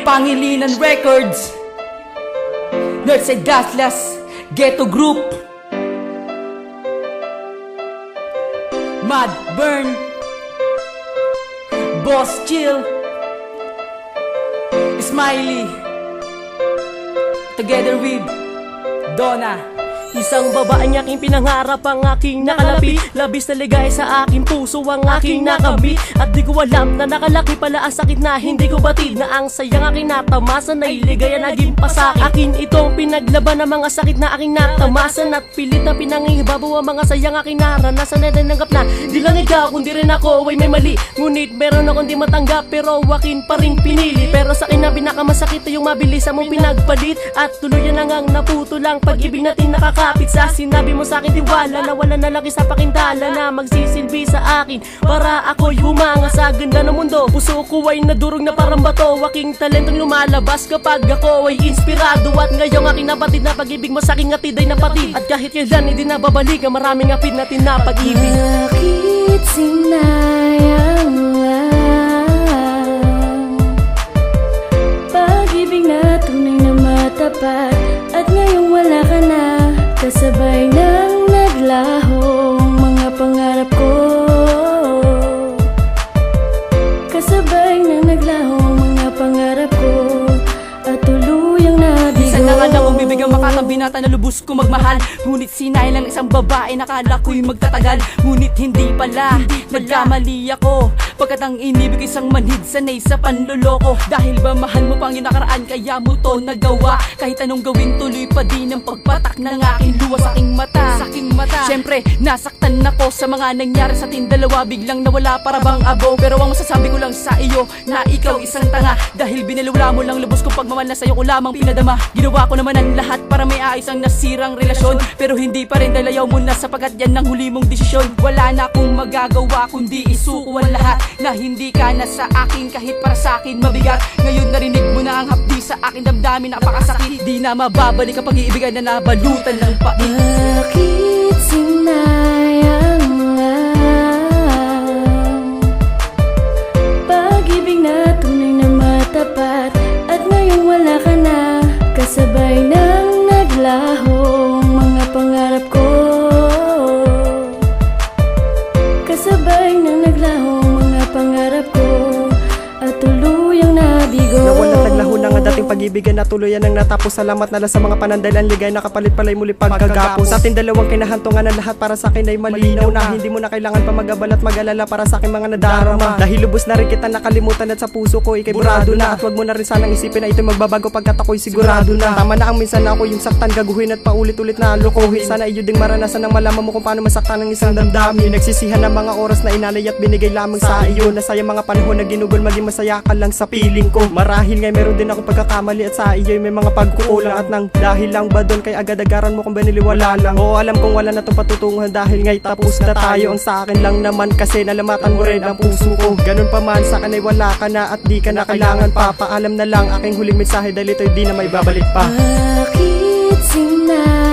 Pangilinan Records, Northside Daslas, Ghetto Group, Mad Burn, Boss Chill, Smiley, together with Donna. Isang babaeng aking pinangarap ang aking nakalapi. Labis na ligay sa aking puso ang aking nakamit. At di ko alam na nakalaki pala ang sakit na hindi ko batid. Na ang sayang aking natamasan na iligaya naging pasakin. Akin itong pinaglaban ng mga sakit na aking natamasan. At pilit na pinangingibabaw ang mga sayang aking naranasan. Na tinanggap na di lang ikaw kundi rin ako ay may mali. Ngunit meron akong di matanggap pero akin pa rin pinili. Pero sa akin na pinakamasakit ay yung mabilis mong pinagpalit. At tuluyan na ngang naputo lang pag-ibig natin nakaka kapit sa sinabi mo sa akin tiwala na wala na laki sa pakindala na magsisilbi sa akin para ako'y humanga sa ganda ng mundo. Puso ko ay nadurog na parang bato. Aking talentong lumalabas kapag ako ay inspirado. At ngayong aking napatid na pag-ibig mo sa aking atid ay napatid. At kahit kailan hindi nababalik ang maraming apid natin na pag-ibig. Bakit sinayang pag-ibig na tunay na matapat. At ngayong wala ka na, kasabay ng naglahong mga pangarap ko. Kasabay ng naglahong mga pangarap ko. At tuluyang nabigo. Minsan na nga lang kung bibigyan makatang binata na lubos ko magmahal. Ngunit sinay lang isang babae nakala ko'y magtatagal. Ngunit hindi pala, nagkamali ako. Pagkat ang inibig isang manhid sanay sa panloloko. Dahil ba mahal mo pang yung nakaraan kaya mo to nagawa. Kahit anong gawin tuloy pa din ang pagpatak ng aking luha sa aking mata. Siyempre nasaktan ako sa mga nangyari sa ating dalawa. Biglang nawala para bang abo. Pero ang masasabi ko lang sa iyo na ikaw isang tanga. Dahil binalawala mo lang lubos kong pagmamahal na sa'yo ko lamang pinadama. Ginawa ko naman ang lahat para may ayos ang nasirang relasyon. Pero hindi pa rin dalayaw mo na sapagkat yan ang huli mong desisyon. Wala na akong magagawa kundi isuko ang lahat. Na hindi ka na sa akin kahit para sa akin mabigat. Ngayon narinig mo na ang hapdi sa akin damdamin napakasakit. Di na mababalik ang pag-iibigan na nabalutan ng pait. Bakit sinayang pag-ibig na tunay na matapat. At ngayong wala ka na, kasabay ng naglahong mga pangarap ko. Kasabay ng naglahong mga pangarap ko. At tuluyang nabigo. Nawala naglaho na nga dating pag-ibigan na tuluyan ang natapos. Salamat na lang sa mga panandalan ligay na kapalit pala'y muli pagkagapos. Sa ating dalawang kinahantungan na lahat para sa akin ay malinaw na. Hindi mo na kailangan pa mag-abala at mag-alala para sa akin mga nadarama. Dahil lubos na rin kita nakalimutan at sa puso ko ikay burado na. At wag mo na rin sanang isipin na ito'y magbabago pagkat ako'y sigurado na. Tama na ang minsan na ako yung saktan gaguhin at paulit-ulit na lokohin. Sana iyo ding maranasan ng malaman mo kung paano masaktan ng isang damdamin. Nagsisihan ng mga oras na inalay at binigay lamang sa iyo. Nasayang mga panahon na ginugol maging masaya ka lang sa piling ko. Marahil ngay meron din ako pagkakamali at sa iyo'y may mga pagkukulang. At nang dahil lang ba doon kay agad-agaran mo kung biniliwala lang. Oo alam kong wala na itong patutunguhan dahil ngay tapos na tayo. Ang sa akin lang naman kasi nalamatan mo rin ang puso ko. Ganun pa man sa akin ay wala ka na at di ka na kailangan pa. Paalam na lang aking huling mensahe dahil ito'y di na may babalik pa. Bakit sinayang